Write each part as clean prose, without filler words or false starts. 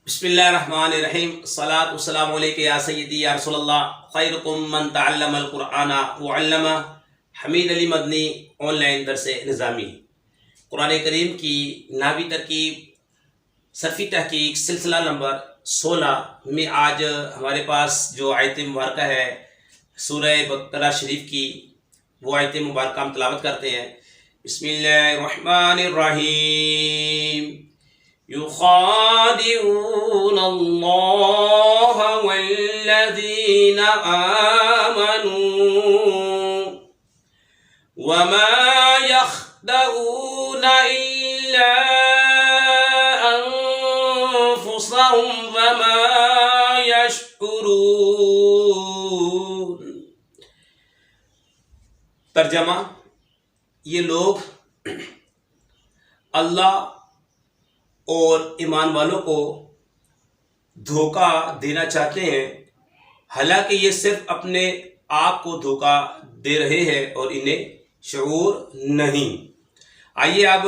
بسم اللہ الرحمن الرحیم، الصلاۃ والسلام علیک یا سیدی یا رسول اللہ، خیرکم من تعلم القرآن وعلمہ۔ حمید علی مدنی آن لائن درس نظامی قرآن کریم کی نحوی ترکیب صرفی تحقیق سلسلہ نمبر 16 میں آج ہمارے پاس جو آیت مبارکہ ہے سورہ بقرہ شریف کی، وہ آیت مبارکہ ہم تلاوت کرتے ہیں۔ بسم اللہ الرحمن الرحیم۔ یخادعون اللہ والذین آمنوا وما یخدعون الا انفسهم وما یشعرون۔ ترجمہ: یہ لوگ اللہ اور ایمان والوں کو دھوکہ دینا چاہتے ہیں، حالانکہ یہ صرف اپنے آپ کو دھوکہ دے رہے ہیں اور انہیں شعور نہیں۔ آئیے اب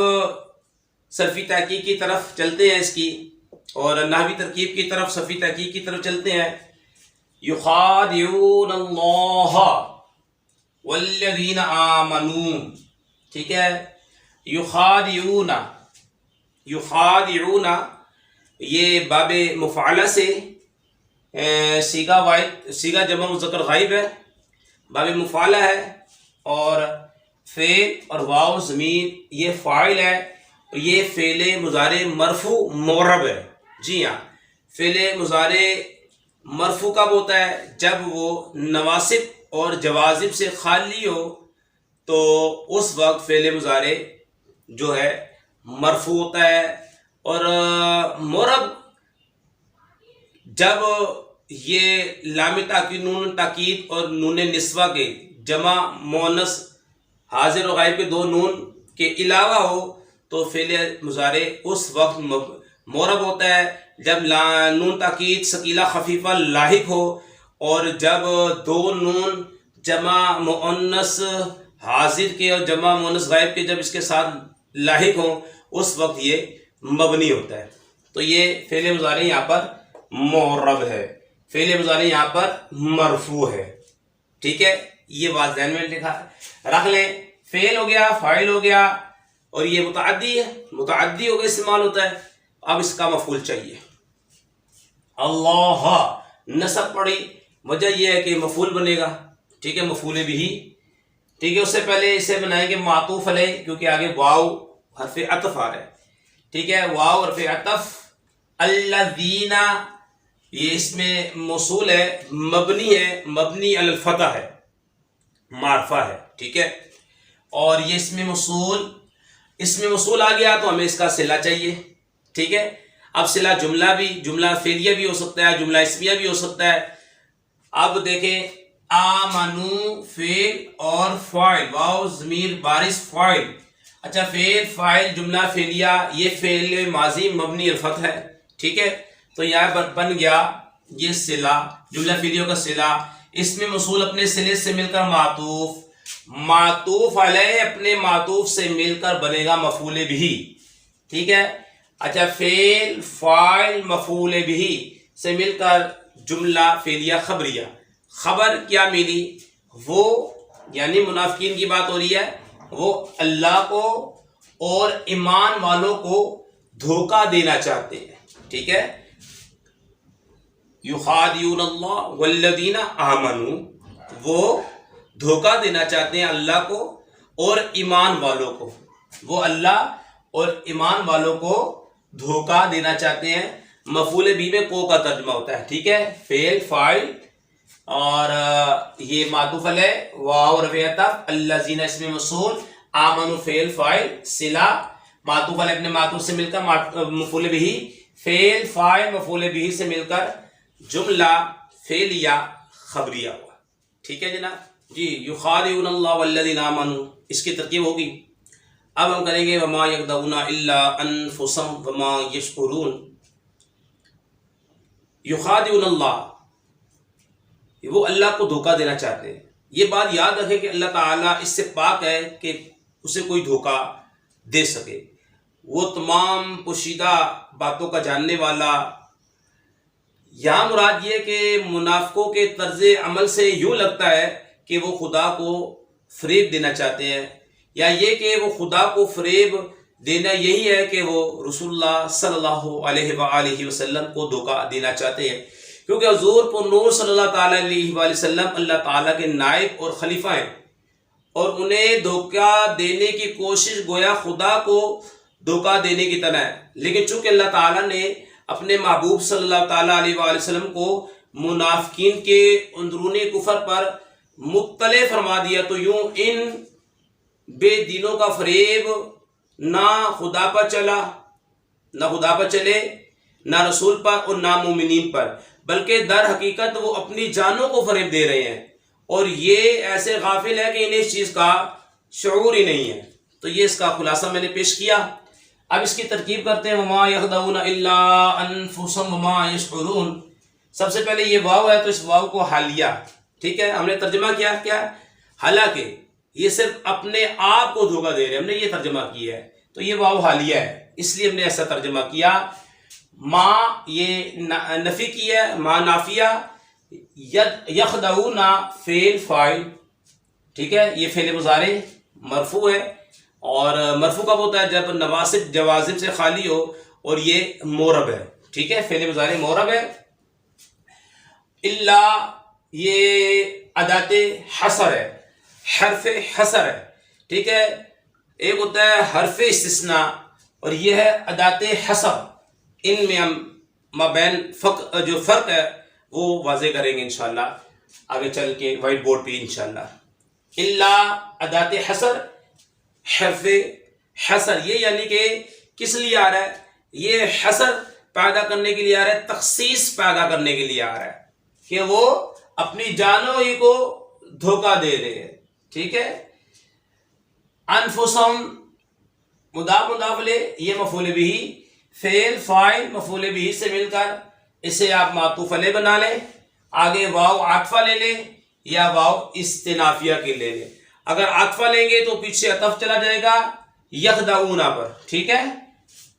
صرفی تحقیق کی طرف چلتے ہیں اس کی، اور نحوی ترکیب کی طرف، صرفی تحقیق کی طرف چلتے ہیں۔ یخادعون اللہ والذین آمنوا، ٹھیک ہے۔ یخادعون یہ باب مفاعله سے صیغہ جمع مذکر غائب ہے، باب مفاعله ہے، اور فعل اور واو ضمیر یہ فاعل ہے، اور یہ فعل مضارع مرفوع معرب ہے۔ جی ہاں، فعل مضارع مرفوع کب ہوتا ہے؟ جب وہ نواصب اور جوازب سے خالی ہو، تو اس وقت فعل مضارع جو ہے مرفوع ہوتا ہے۔ اور معرب جب یہ لام تاکید، نون تاکید اور نون نسوہ کے جمع مؤنث حاضر و غائب کے دو نون کے علاوہ ہو، تو فعل مضارع اس وقت معرب ہوتا ہے جب نون تاکید ثقیلہ خفیفہ لاحق ہو، اور جب دو نون جمع مؤنث حاضر کے اور جمع مؤنث غائب کے جب اس کے ساتھ لاحق ہوں، اس وقت یہ مبنی ہوتا ہے۔ تو یہ فعل مضارع یہاں پر معرب ہے، فعل مضارع یہاں پر مرفوع ہے، ٹھیک ہے۔ یہ بات ذہن میں رکھ لیں۔ فعل ہو گیا، فاعل ہو گیا، اور یہ متعدی ہے، متعدی ہو گیا، استعمال ہوتا ہے۔ اب اس کا مفعول چاہیے۔ اللہ نصب پڑی، وجہ یہ ہے کہ مفعول بنے گا، ٹھیک ہے، مفعول بھی، ٹھیک ہے۔ اس سے پہلے اسے بنائیں گے معطوف علیہ، کیونکہ آگے واو حرف عطف آ رہا ہے، ٹھیک ہے۔ واو حرف عطف، الذین یہ اس میں موصول ہے، مبنی ہے، مبنی علی الفتح ہے، معرفہ ہے، ٹھیک ہے۔ اور یہ اس میں موصول آ گیا تو ہمیں اس کا صلہ چاہیے، ٹھیک ہے۔ اب صلہ جملہ بھی، جملہ فعلیہ بھی ہو سکتا ہے، جملہ اسمیہ بھی ہو سکتا ہے۔ اب دیکھیں، آمنو فعل اور فاعل، واو ضمیر بارز فاعل، اچھا فعل فاعل جملہ فعلیہ، یہ فعل ماضی مبنی الفتح ہے، ٹھیک ہے۔ تو یہاں پر بن گیا یہ صلہ، جملہ فعلیوں کا صلہ، اس میں موصول اپنے صلے سے مل کر معطوف، معطوف علیہ اپنے معطوف سے مل کر بنے گا مفعول بھی، ٹھیک ہے۔ اچھا فعل فاعل مفعول بھی سے مل کر جملہ فعلیہ خبریہ، خبر کیا ملی؟ وہ یعنی منافقین کی بات ہو رہی ہے، وہ اللہ کو اور ایمان والوں کو دھوکہ دینا چاہتے ہیں، ٹھیک ہے۔ یخادعون اللہ والذین آمنوا، وہ دھوکہ دینا چاہتے ہیں اللہ کو اور ایمان والوں کو، وہ اللہ اور ایمان والوں کو دھوکہ دینا چاہتے ہیں۔ مفعول بھی میں کو کا ترجمہ ہوتا ہے، ٹھیک ہے۔ فعل فاعل اور یہ معطوف علیہ، واو حرف عطف، الذین اس میں موصول، آمنوا فعل فاعل، صلہ معطوف علیہ اپنے معطوف سے مل کر مفعول بھی، فعل فاعل مفعول بھی سے مل کر جملہ فعلیہ خبریہ ہوا، ٹھیک ہے جناب جی۔ یخادعون اللہ والذین آمنوا، اس کی ترکیب ہوگی۔ اب ہم کریں گے وما یخدعون الا انفسهم وما یشعرون۔ یخادعون اللہ، وہ اللہ کو دھوکہ دینا چاہتے ہیں۔ یہ بات یاد رکھیں کہ اللہ تعالیٰ اس سے پاک ہے کہ اسے کوئی دھوکہ دے سکے۔ وہ تمام پوشیدہ باتوں کا جاننے والا یہاں مراد یہ کہ منافقوں کے طرز عمل سے یوں لگتا ہے کہ وہ خدا کو فریب دینا چاہتے ہیں، یا یہ کہ وہ خدا کو فریب دینا یہی ہے کہ وہ رسول اللہ صلی اللہ علیہ وآلہ وسلم کو دھوکہ دینا چاہتے ہیں، کیونکہ حضور پر نور صلی اللہ تعالیٰ علیہ وآلہ وسلم اللہ تعالیٰ کے نائب اور خلیفہ ہیں، اور انہیں دھوکہ دینے کی کوشش گویا خدا کو دھوکہ دینے کی طرح ہے۔ لیکن چونکہ اللہ تعالیٰ نے اپنے محبوب صلی اللہ تعالیٰ علیہ وآلہ وسلم کو منافقین کے اندرونی کفر پر مطلع فرما دیا، تو یوں ان بے دینوں کا فریب نہ خدا پر چلے، نہ رسول پر اور نہ مومنین پر، بلکہ در حقیقت وہ اپنی جانوں کو فریب دے رہے ہیں، اور یہ ایسے غافل ہے کہ انہیں اس چیز کا شعور ہی نہیں ہے۔ تو یہ اس کا خلاصہ میں نے پیش کیا۔ اب اس کی ترکیب کرتے ہیں، وما یخدعون الا انفسهم وما یشعرون۔ سب سے پہلے یہ واو ہے تو اس واو کو حالیہ، ٹھیک ہے، ہم نے ترجمہ کیا حالانکہ یہ صرف اپنے آپ کو دھوکہ دے رہے ہیں، ہم نے یہ ترجمہ کیا ہے، تو یہ واو حالیہ ہے، اس لیے ہم نے ایسا ترجمہ کیا۔ ما یہ نفی کی ہے، ما نافیہ، یخدعون فعل فاعل، ٹھیک ہے، یہ فعل مضارع مرفوع ہے، اور مرفوع کب ہوتا ہے؟ جب نواصب جوازم سے خالی ہو، اور یہ مورب ہے، ٹھیک ہے، فعل مضارع مورب ہے۔ اللہ یہ اداۃ حصر ہے، حرف حصر ہے، ٹھیک ہے، ایک ہوتا ہے حرف استثناء اور یہ ہے اداۃ حصر۔ ان میں ہم مابین جو فرق ہے وہ واضح کریں گے انشاءاللہ آگے چل کے وائٹ بورڈ پہ انشاءاللہ۔ اللہ اداۃ حصر، حرف حصر، یہ یعنی کہ کس لیے آ رہا ہے؟ یہ حصر پیدا کرنے کے لیے آ رہا ہے، تخصیص پیدا کرنے کے لیے آ رہا ہے کہ وہ اپنی جانوں ہی کو دھوکہ دے رہے ہیں، ٹھیک ہے۔ انفسهم مضاف مضاف الیہ، یہ مفعول بھی، فعل فاعل مفعول بھی سے مل کر اسے آپ معطوف علیہ بنا لیں، آگے واو عاطفہ لے لیں یا واو استنافیہ کے لے لیں۔ اگر عاطفہ لیں گے تو پیچھے عطف چلا جائے گا یخدعون پر، ٹھیک ہے،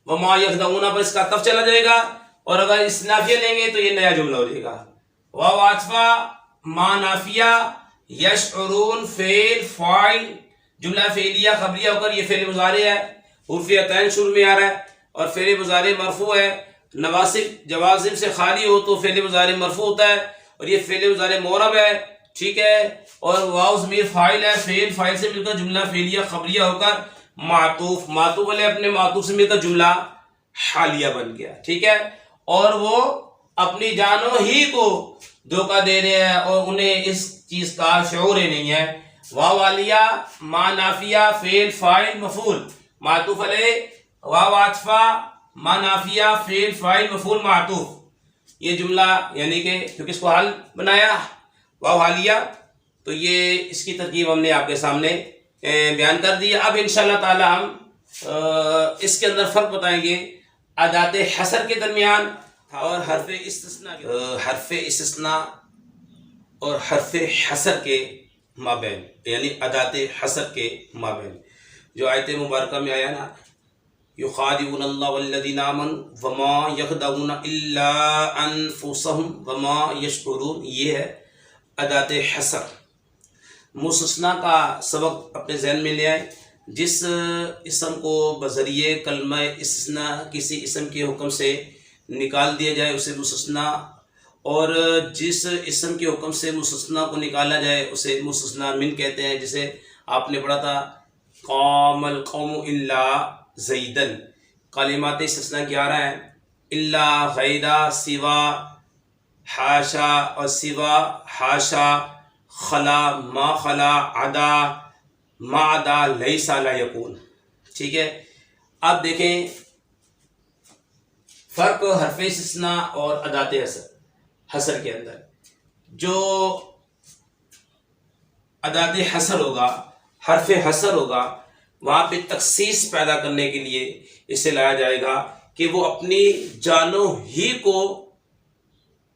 وما یخدعون پر اس کا عطف چلا جائے گا، اور اگر استنافیہ لیں گے تو یہ نیا جملہ ہو جائے گا۔ واو عاطفہ، ما نافیہ، یشعرون فعل فاعل، جملہ فعلیہ خبریہ ہو کر یہ فعل مضارع ہے، حروف عطین شروع میں آ رہا ہے، اور فعل مضارع مرفوع ہے، نواصب جوازم سے خالی ہو تو فعل مضارع مرفوع ہوتا ہے، اور یہ فعل مضارع معرب ہے، ٹھیک ہے، اور واو ضمیر فاعل ہے، فعل فاعل سے مل کر جملہ فعلیہ خبریہ ہو کر معطوف علیہ اپنے معطوف سے مل کر جملہ حالیہ بن گیا، ٹھیک ہے، اور وہ اپنی جانوں ہی کو دھوکہ دے رہے ہیں اور انہیں اس چیز کا شعور ہی نہیں ہے۔ واو عالیہ، ما نافیہ، فعل فاعل مفعول، معطوف علیہ، واو عاطفہ، ما نافیہ، فعل فاعل مفعول معطوف، یہ جملہ یعنی کہ کیونکہ اس کو حال بنایا واو حالیہ، تو یہ اس کی ترکیب ہم نے آپ کے سامنے بیان کر دی۔ اب انشاءاللہ تعالی ہم اس کے اندر فرق بتائیں گے اداۃ حصر کے درمیان اور حرف استثناء اور حرف حصر کے مابین، یعنی اداۃ حصر کے مابین، جو آیت مبارکہ میں آیا نا، یخادعون اللہ والذین آمنوا وما یخدعون الا انفسهم وما یشعرون، یہ ہے اداۃ حصر۔ مستثنیٰ کا سبق اپنے ذہن میں لے آئے، جس اسم کو بذریعہ کلمہ استثناء کسی اسم کے حکم سے نکال دیا جائے اسے مستثنیٰ، اور جس اسم کے حکم سے مستثنیٰ کو نکالا جائے اسے مستثنیٰ من کہتے ہیں، جسے آپ نے پڑھا تھا قام القوم الا زیدن، کلمات استثناء 11 ہیں، الا، غیر، سوا، حاشا اور سوا، حاشا، خلا، ما خلا، عدا، ما عدا، لیس لا یکون، ٹھیک ہے۔ اب دیکھیں فرق حرف استثناء اور اداۃ حصر کے اندر۔ جو اداۃ حصر ہوگا، حرف حصر ہوگا، وہاں پہ تخصیص پیدا کرنے کے لیے اسے لایا جائے گا کہ وہ اپنی جانوں ہی کو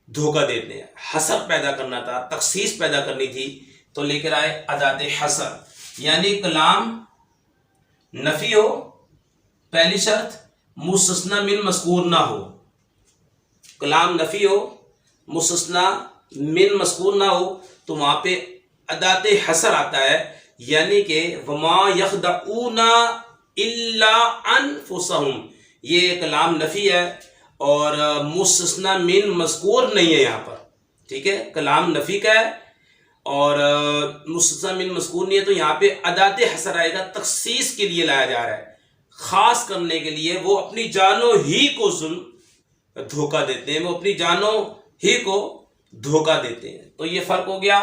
دھوکہ دیتے ہیں۔ حصر پیدا کرنا تھا، تخصیص پیدا کرنی تھی، تو لے کر آئے اداۃ حصر، یعنی کلام نفی ہو، پہلی شرط، مستثنیٰ من مذکور نہ ہو، کلام نفی ہو، مستثنیٰ من مذکور نہ ہو تو وہاں پہ اداۃ حصر آتا ہے، یعنی کہ وما یخدعون الا انفسہم، یہ کلام نفی ہے اور مستثنیٰ من مذکور نہیں ہے یہاں پر، ٹھیک ہے، کلام نفی کا ہے اور مستثنیٰ من مذکور نہیں ہے، تو یہاں پہ اداۃ حصر آئے گا، تخصیص کے لیے لایا جا رہا ہے، خاص کرنے کے لیے۔ وہ اپنی جانوں ہی کو دھوکہ دیتے ہیں، وہ اپنی جانوں ہی کو دھوکہ دیتے ہیں۔ تو یہ فرق ہو گیا،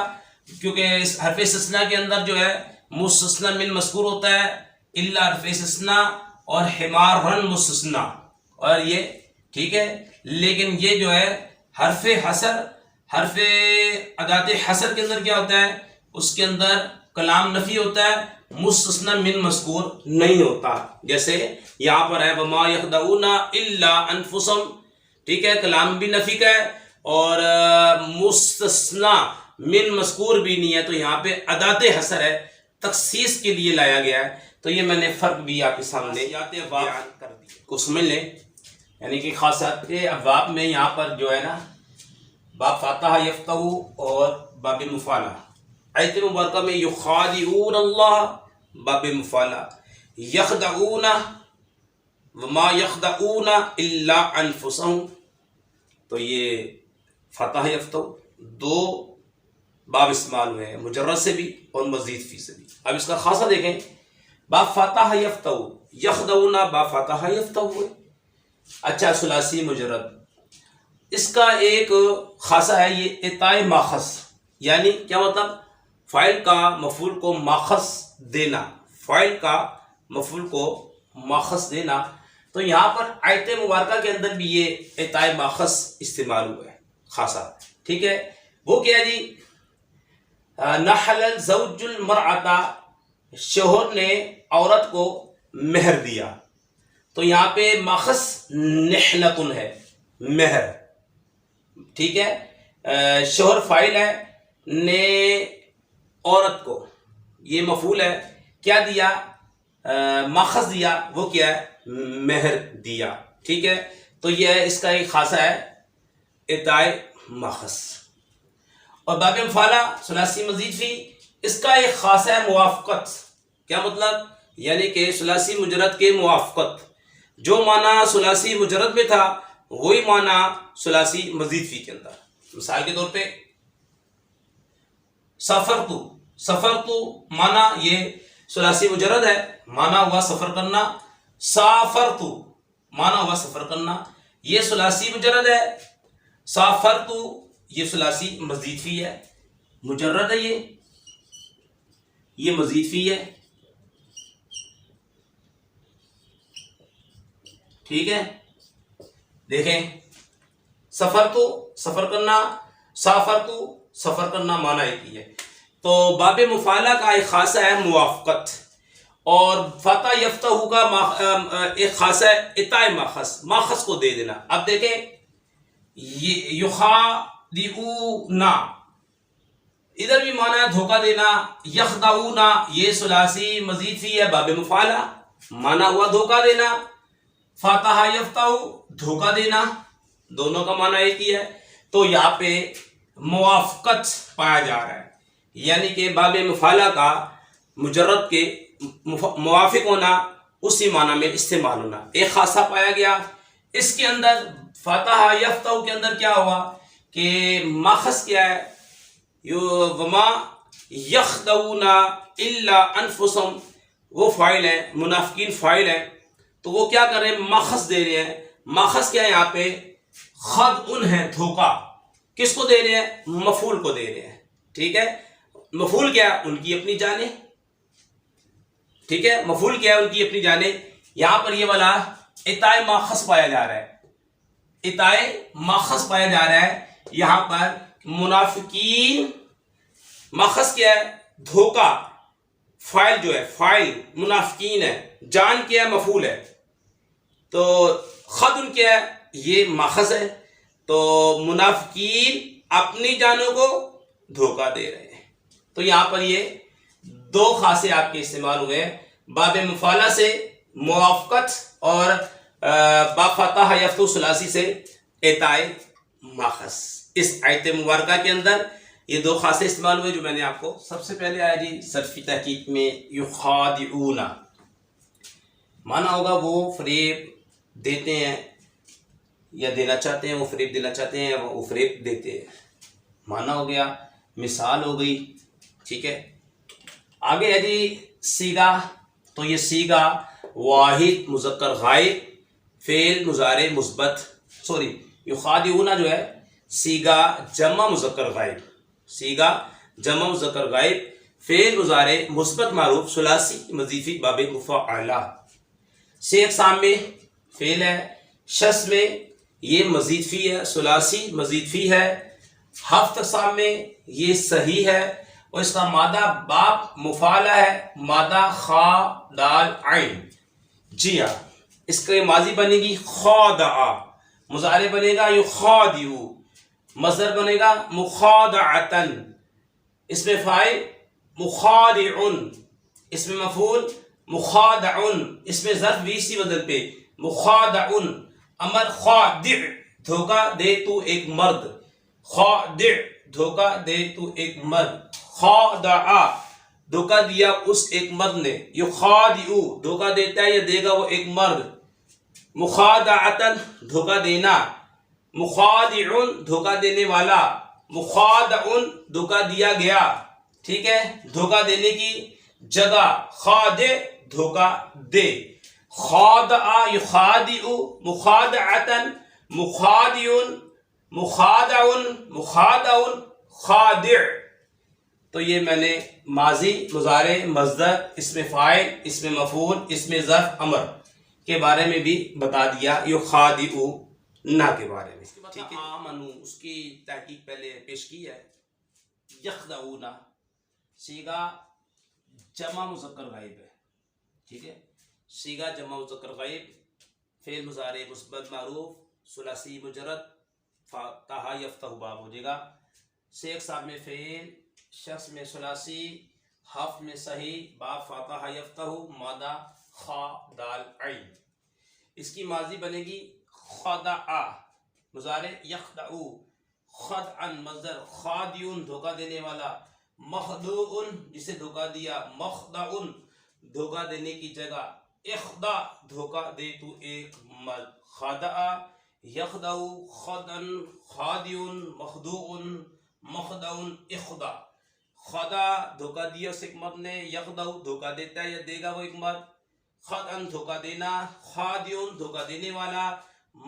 کیونکہ اس حرف استثناء کے اندر جو ہے مستثنیٰ من مذکور ہوتا ہے، الا حرف استثناء اور حمارن مستثنیٰ، اور یہ ٹھیک ہے، لیکن یہ جو ہے حرف حصر، حرف اداۃ حصر کے اندر کیا ہوتا ہے، اس کے اندر کلام نفی ہوتا ہے، مستثنیٰ من مذکور نہیں ہوتا۔ جیسے یہاں پر ہے وما یخدعون الا انفسہم، ٹھیک ہے، کلام بھی نفی کا ہے اور مستثنیٰ من مذکور بھی نہیں ہے، تو یہاں پہ اداۃ حصر ہے، تخصیص کے لیے لایا گیا ہے۔ تو یہ میں نے فرق بھی آپ کے سامنے بیان کر دیا، کو سمجھ لیں، یعنی کہ خاصیات کے ابواب میں یہاں پر جو ہے نا باب فاتحہ یفتح اور باب مفعالہ، آیت مبارکہ میں یخادعون اللہ باب مفعالہ، یخدعون وما یخدعون الا انفسہم، تو یہ فاتحہ یفتح دو باب استعمال ہوئے ہیں، مجرد سے بھی اور مزید فی سے بھی۔ اب اس کا خاصہ دیکھیں، باب فاتحہ یفتح یخدعون، باب فاتحہ یفتح ہوئے، اچھا ثلاثی مجرد، اس کا ایک خاصہ ہے یہ اعطاء ماخذ، یعنی کیا مطلب، فاعل کا مفعول کو ماخذ دینا، فاعل کا مفعول کو ماخذ دینا۔ تو یہاں پر آیت مبارکہ کے اندر بھی یہ اعطاء ماخذ استعمال ہوا ہے خاصہ، ٹھیک ہے، وہ کیا جی، نحل الزوج المرأۃ، شوہر نے عورت کو مہر دیا، تو یہاں پہ ماخذ نحلتن ہے، مہر، ٹھیک ہے، شوہر فاعل ہے، نے عورت کو، یہ مفعول ہے، کیا دیا، ماخذ دیا، وہ کیا ہے، مہر دیا، ٹھیک ہے، تو یہ اس کا ایک خاصہ ہے اعطاء ماخذ۔ اور باب مفعالہ ثلاثی مزید فی، اس کا ایک خاصہ ہے موافقت، کیا مطلب، یعنی کہ ثلاثی مجرد کے موافقت، جو معنی ثلاثی مجرد میں تھا وہی معنی ثلاثی مزید فی کے اندر۔ مثال کے طور پہ سافرتو، سفرتو معنی یہ ثلاثی مجرد ہے، معنی ہوا سفر کرنا، سافرتو معنی ہوا سفر کرنا، یہ ثلاثی مجرد ہے، سافرتو یہ ثلاثی مزید فی ہے، مجرد ہے، یہ مزید فی ہے، ٹھیک ہے، دیکھیں، سفرتو سفر کرنا، سافرتو سفر کرنا معنی ایک ہی ہے۔ تو باب مفعالہ کا ایک خاصہ ہے موافقت، اور فتح یفتح کا ایک خاصہ ہے اعطاء ماخذ، ماخذ کو دے دینا۔ اب دیکھیں یخادعون، ادھر بھی معنی ہے دھوکہ دینا، یخدعون یہ ثلاثی مزید فی ہے، باب مفعالہ، معنی ہوا دھوکہ دینا، فاتحہ یفتح دھوکہ دینا، دونوں کا معنی ایک ہی ہے۔ تو یہاں پہ موافقت پایا جا رہا ہے، یعنی کہ باب مفعالہ کا مجرد کے موافق ہونا، اسی معنی میں استعمال ہونا، ایک خاصہ پایا گیا۔ اس کے اندر فاتحہ یفتح کے اندر کیا ہوا کہ ماخذ کیا ہے، وما یخدعون الا انفسہم، وہ فاعل ہے، منافقین فاعل ہے، تو وہ کیا کر رہے ہیں، ماخذ دے رہے ہیں۔ ماخذ کیا ہے یہاں پہ، خدعن ہے، دھوکہ، کس کو دے رہے ہیں، مفعول کو دے رہے ہیں، ٹھیک ہے، مفعول کیا ہے، ان کی اپنی جانیں، ٹھیک ہے، مفعول کیا ہے، ان کی اپنی جانیں۔ یہاں پر یہ والا اعطاء ماخذ پایا جا رہا ہے، اعطاء ماخذ پایا جا رہا ہے یہاں پر، منافقین، ماخذ کیا ہے، دھوکہ، فاعل جو ہے، فاعل منافقین ہے، جان کیا ہے، مفعول ہے، تو خدن کیا ہے، یہ ماخذ ہے، تو منافقین اپنی جانوں کو دھوکہ دے رہے ہیں۔ تو یہاں پر یہ دو خاصے آپ کے استعمال ہوئے ہیں، باب مفعالہ سے موافقت اور باب فاتحہ یفتح ثلاثی سے اعطاء ماخذ۔ اس آیت مبارکہ کے اندر یہ دو خاصے استعمال ہوئے جو میں نے آپ کو سب سے پہلے آیا جی صرفی تحقیق میں یخادعون، معنی ہوگا وہ فریب دیتے ہیں یا دینا چاہتے ہیں، وہ فریب دینا چاہتے ہیں یا وہ فریب دیتے ہیں، معنی ہو گیا، مثال ہو گئی، ٹھیک ہے۔ آگے ہے جی سیگا، تو یہ سیگا واحد مذکر غائب فعل مضارع مثبت، یخادعون جو ہے سیگا جمع مذکر غائب، سیگا جمع مذکر غائب فعل مضارع مثبت معروف ثلاثی مضیفی باب مفاعله، سے اقسام میں فعل ہے، شخص میں یہ مزید فی ہے، ثلاثی مزید فی ہے، ہفت اقسام میں یہ صحیح ہے، اور اس کا مادہ باب مفعله ہے، مادہ خا دال عین، جی ہاں، اس کے ماضی بنے گی خادع، مضارع بنے گا یخادع، مصدر بنے گا مخادعتن، اس میں فاعل مخادعن، اس میں مفعول مخادعن، اس میں ظرف بھی اسی وزن پہ مخادعن، امر خادع دھوکہ دے تو ایک مرد، خادع دھوکہ دے تو ایک مرد، خادع دھوکہ دیا اس ایک مرد نے، یخادع دھوکہ دیتا ہے یا دے گا وہ ایک مرد، مخادعتن دھوکہ دینا، مخادعن دھوکہ دینے والا، مخادعن دھوکہ دیا گیا، ٹھیک ہے، دھوکہ دینے کی جگہ، خادع دھوکہ دے، خادع یخادع مخادعتن مخادع مخادعن مخادعن خادع۔ تو یہ میں نے ماضی مضارع مصدر اس میں فاعل اس میں مفعول اس میں ظرف امر کے بارے میں بھی بتا دیا، یخادعون کے بارے میں، ٹھیک ہے۔ آمنو اس کی تحقیق پہلے پیش کی ہے، یخدعون سیگا جمع مذکر غائب ہے، ٹھیک ہے، سیگا جمع مذکر غائب فعل مضارع مثبت معروف ثلاثی مجرد فتح یفتح باب ہو جائے گا، سے اقسام میں فعل شخص میں ثلاثی حرف میں صحیح باب فتح یفتح مادہ خا دال عین، اس کی ماضی بنے گی خدع، مضارع یخدعو، خدعا مصدر خادعن دھوکہ دینے والا، مخدوع جسے دھوکہ دیا، مخدع دھوکہ دینے کی جگہ، اخدع دھوکہ دے تو ایک مرد، خدع یخدع خدعا خادع مخدوع مخدع اخدع، خدع دھوکہ دیا اس ایک مرد نے، یخدع دھوکہ دیتا ہے یا دے گا وہ ایک مرد، خدعا دھوکہ دینا، خادع دھوکہ دینے والا،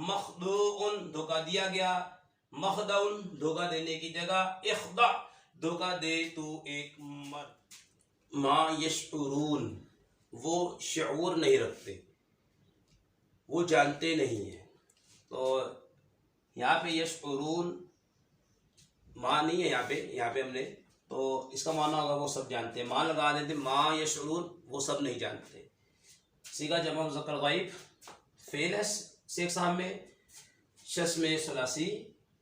مخدوع دھوکہ دیا گیا، مخدع دھوکہ دینے کی جگہ، اخدع دھوکہ دے تو ایک مرد۔ ما یشعرون وہ شعور نہیں رکھتے، وہ جانتے نہیں ہیں، تو یہاں پہ یشعرون ما نہیں ہے، یہاں پہ ہم نے تو اس کا معنی ہوگا وہ سب جانتے ہیں، ما لگا دیتے، ما یشعرون وہ سب نہیں جانتے، سیگا جمع مذکر غائب فعل ہے، سے اقسام میں شخص میں ثلاثی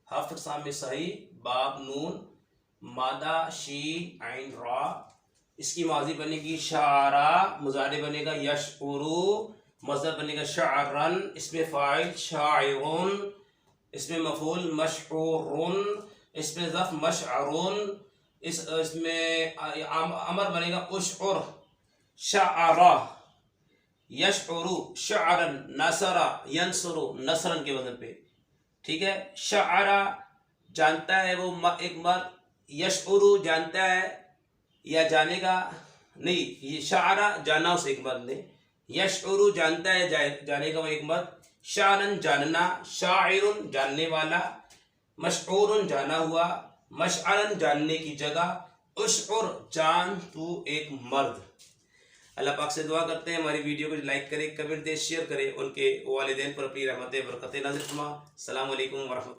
ہفت اقسام میں صحیح باب نون مادہ شین عین را، اس کی ماضی بنے گی شعرا، مضارع بنے گا یشعرو، مصدر بنے گا شعرن، اس میں فاعل شاعرون، اس میں مفعول مشعورن، اس میں ظرف مشعرون، اس میں امر بنے گا اشعر، شعرا یشعرو شعرن، نصرا ینصرو نصرن کے وزن پہ، ٹھیک ہے، شعرا جانتا ہے وہ ایک مرد، یشعرو جانتا ہے یا جانے گا نہیں، یہ شعرا جانا اس ایک مرد نے، یشعرو جانتا ہے جانے گا وہ ایک مرد، شعرن جاننا، شاعرن جاننے والا، مشعورن جانا ہوا، مشعرن جاننے کی جگہ، اشعر جان تو ایک مرد۔ اللہ پاک سے دعا کرتے ہیں ہماری ویڈیو کو لائک کرے، کمنٹ دے، شیئر کرے، ان کے والدین پر اپنی رحمت برکت نازل فرما۔ السلام علیکم ورحمۃ اللہ۔